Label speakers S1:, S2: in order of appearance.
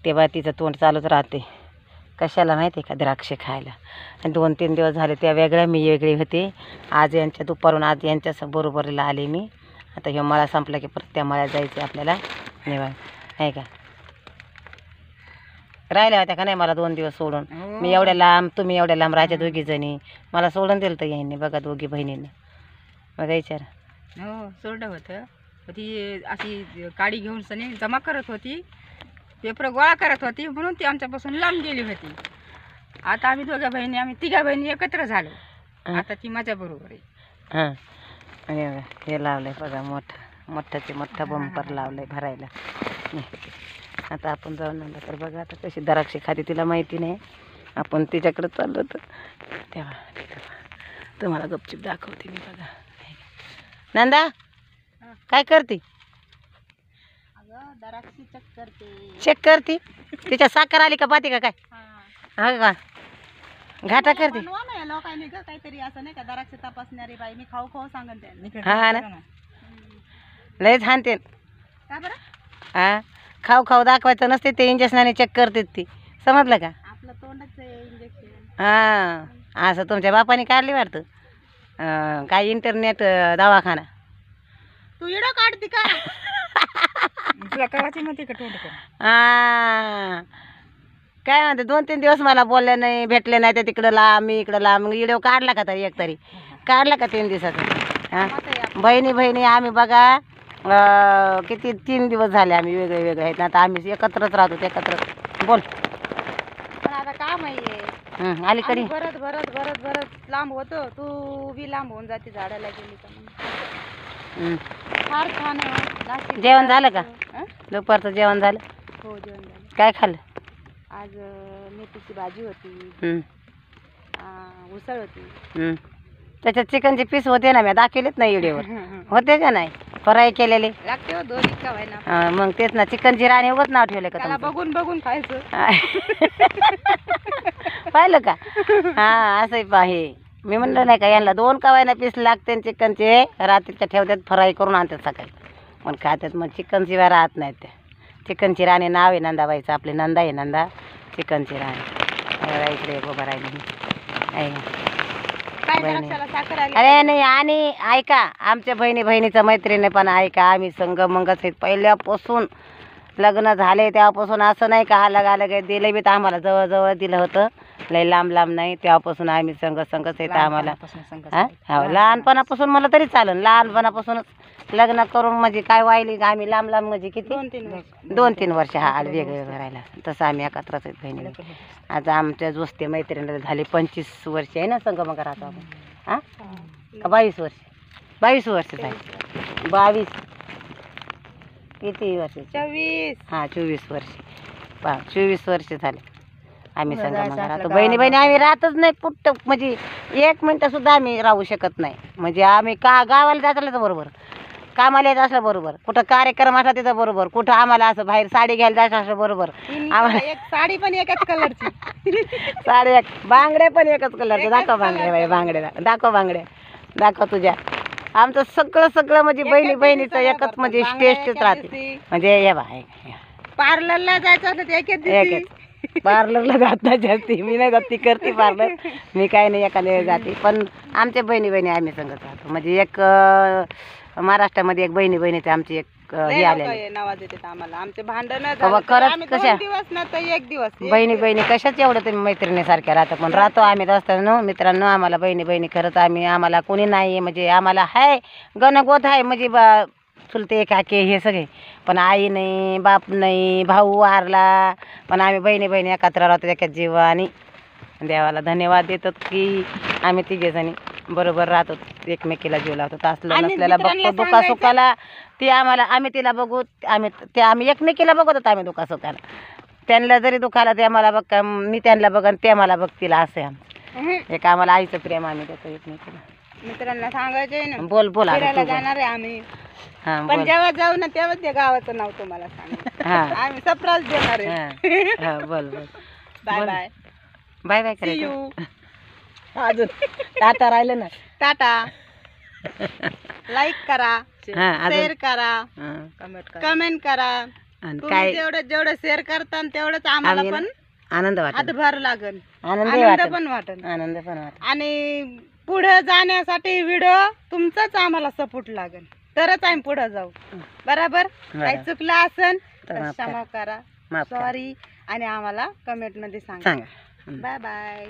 S1: तेव्हा तिचं तोंड चालूच राहते. कशाला माहिती आहे का? द्राक्ष खायला. आणि 2-3 दिवस झाले त्या वेगळ्या, मी वेगळी होते. आज यांच्या दुपारून आज यांच्या बरोबरीला आले मी. आता ह्यो मळा संपला की परत त्या मळ्यात जायचं आपल्याला निवांत, आहे का? राहिल्या होत्या का नाही मला 2 दिवस सोडून? मी एवढ्या लांब, तुम्ही एवढ्या लांब राहायच्या दोघी जणी, मला सोडून दिलं तर यांनी बघा, दोघी बहिणींनी. बघा विचार.
S2: हो सोडलं होतं. ती अशी काडी घेऊन सनी जमा करत होती, पेपर गोळा करत होती, म्हणून ती आमच्यापासून लांब गेली होती. आता आम्ही आम्ही तिघा बहिणी एकत्र झालो. आता ती माझ्या बरोबर आहे.
S1: हां. आणि बघा हे लावलंय बघा, मोठाचे मोठा बंपर लावलंय भरायला. आता आपण जाऊन नंतर तर बघा आता कशी द्राक्षे खाते, तिला माहिती नाही. आपण तिच्याकडे चाललो होतो तेव्हा तुम्हाला गपचूप दाखवते मी. बघा नंदा काय करते?
S2: द्राक्षी चेक करते.
S1: चेक करते? तिच्या साखर आली का पाती का काय? हा का? घाटा करते.
S2: लोकांनी काहीतरी असं नाही का द्राक्ष तपासणारी बाई, मी खाऊ खाऊ सांगन त्यांनी.
S1: हा ना, लय छानते.
S2: का बरं?
S1: हा, खाऊ खाऊ दाखवायचं नसते, ते इंजेक्शनाने चेक करते ती, समजलं का?
S2: आपलं तोंडच इंजेक्शन.
S1: हां, असं तुमच्या बापाने काढली वाटतं. काय इंटरनेट दवाखाना.
S2: तू इडं काढते का? तुला कवाची म्हणते का तोंड?
S1: हां, काय म्हणते 2-3 दिवस मला बोलले नाही, भेटले नाही, ते तिकडं लांब मी इकडं लांब. मग व्हिडिओ काढला का तरी एकतरी काढला का 3 दिवसाचा? हां, बहिणी आम्ही बघा किती 3 दिवस झाले आम्ही वेगळे वेगळे आहेत. आता आम्ही एकत्रच राहतो, एकत्र. बोल.
S2: पण आता काम आहे
S1: अलीकडे
S2: भरत भरत भरत भरत लांब होतो. तू बी लांब होऊन जाते झाडाला गेली का. मग फार छान.
S1: जेवण झालं का? दुपारचं जेवण झालं?
S2: हो जेवण झालं.
S1: काय खाल्लं?
S2: आज मेथीची भाजी होती, उसळ होती.
S1: त्याच्यात चिकनचे पीस होते ना, मी दाखवलेच नाही व्हिडिओवर. होते का नाही फ्राय केलेले?
S2: लागते हो, दोन्ही का व्हायना.
S1: मग तेच ना, चिकनची राणी उगाच नाव ठेवलं का?
S2: त्याला बघून बघून खायचं.
S1: पाहिलं का? हां, असं आहे. मी म्हणलं नाही का यांना 2 कवायना पीस लागते चिकनचे, रात्रीच्या ठेवतात, फ्राय करून आणतात सकाळी पण खातात. मग चिकन शिवाय राहत नाहीत ते. चिकनची राणी नाव आहे नंदाबाईचं, आपली नंदा आहे नंदा, चिकनची राणी. इकडे उभं राहिली आहे. अरे नाही, आणि ऐका, आमच्या बहिणीचं मैत्रिणीपणा ऐका. आम्ही संग मंगच आहेत पहिल्यापासून, लग्न झाले तेव्हापासून. असं नाही का अलग अलग आहे. दिलं बी तर आम्हाला जवळजवळ दिलं होतं, लय लांब लांब नाही. तेव्हापासून आम्ही संघच येतं आम्हाला. हां, लहानपणापासून मला तरी चालेल, लहानपणापासूनच लग्न करून म्हणजे काय वाहिली का आम्ही लांब लांब म्हणजे किती 2-3 वर्ष. हा, वेगवेगळं राहिला. तसं आम्ही एकत्रच आहेत बहिणी. आता आमच्या जोस्ते मैत्रिणीला झाली 25 वर्ष आहे ना संघ मग राहतो आपण. हां, 22 वर्ष? 22 वर्ष झाली. 22 किती वर्ष? 24. हां, 24 वर्ष. 24 वर्ष झाले आम्ही संघ मग राहतो. बहिणी आम्ही राहतच नाही कुठं, म्हणजे 1 मिनटं सुद्धा आम्ही राहू शकत नाही. म्हणजे आम्ही गावाला जात असलं तर बरोबर, कामाला येत असलं बरोबर, कुठं कार्यक्रम असला तिथं बरोबर, कुठं आम्हाला असं बाहेर साडी घ्यायला जायचं असलं बरोबर. आम्हाला
S2: एक साडी पण एकच कलरची.
S1: साडी एक, बांगड्या पण एकच कलरचे. दाखव बांगड्या बाई, बांगड्या दाखव, बांगड्या दाखव तुझ्या. आमचं सगळं म्हणजे बहिणीचं एकच म्हणजे टेस्टच राहते. म्हणजे हे बाय,
S2: पार्लरला जायचं असलं तर
S1: एकच. पार्लरला जात नाही जास्ती, मी नाही जात, ती करते पार्लर, मी काय नाही एखाद्या वेळेस जाते. पण आमच्या बहिणी आम्ही संगत राहतो. म्हणजे एक महाराष्ट्रामध्ये एक बहिणीचं आमची एक हे आले
S2: नावाज येते आम्हाला. आमचे भांडण
S1: खरंच कशा
S2: दिवस ना तर 1 दिवस
S1: बहिणी कशाच एवढं तुम्ही मैत्रिणीसारख्या राहता. पण राहतो आम्ही रस्त्यानं मित्रांनो. आम्हाला बहिणी खरंच आम्हाला कोणी नाही, म्हणजे आम्हाला हाय गणगोत आहे, म्हणजे चुलते काके हे सगळे, पण आई नाही, बाप नाही, भाऊ वारला, पण आम्ही बहिणी एकत्र राहतो एकाच जीवानी. देवाला धन्यवाद देतात की आम्ही तिघेजणी बरोबर राहतो, एकमेकीला जीव लावतो. असलं नसलेला बघतो दुखासुखाला ती आम्हाला, आम्ही तिला बघू, आम्ही एकमेकीला बघत आम्ही दुखासुखाला. त्यांना जरी दुखाला ते आम्हाला बघ, मी त्यांना बघन ते मला बघतील, असं आमचं एक आम्हाला आईचं प्रेम आम्ही देतो एकमेकीला.
S2: मित्रांना सांगायचंय ना,
S1: बोल
S2: फिरायला जाणार आहे आम्ही. पण जेव्हा जाऊ ना तेव्हा त्या गावाचं नाव तुम्हाला सांग, आम्ही सरप्राईज देणार आहे.
S1: बोल
S2: बाय बाय
S1: बाय बाय करायचं. अजून टाटा राहिलं ना.
S2: टाटा. लाईक करा, शेअर करा, कमेंट करा.
S1: आणि
S2: तुम्ही
S1: काय
S2: जेवढं शेअर करता तेवढंच आम्हाला
S1: आम्ही
S2: पण
S1: आनंद वाटत
S2: हातभार लागल,
S1: आनंद
S2: आनंद
S1: वाटत
S2: पण वाटल.
S1: आनंद पण वाटत
S2: आणि पुढे जाण्यासाठी व्हिडिओ तुमचाच आम्हाला सपोर्ट लागेल, तरच आम्ही पुढे जाऊ. बरोबर? काही चुकलं असेल तर
S1: माफ करा.
S2: क्षमा करा,
S1: माफ करा.
S2: सॉरी, आणि आम्हाला कमेंट मध्ये सांगा.
S1: सांगा
S2: बाय बाय.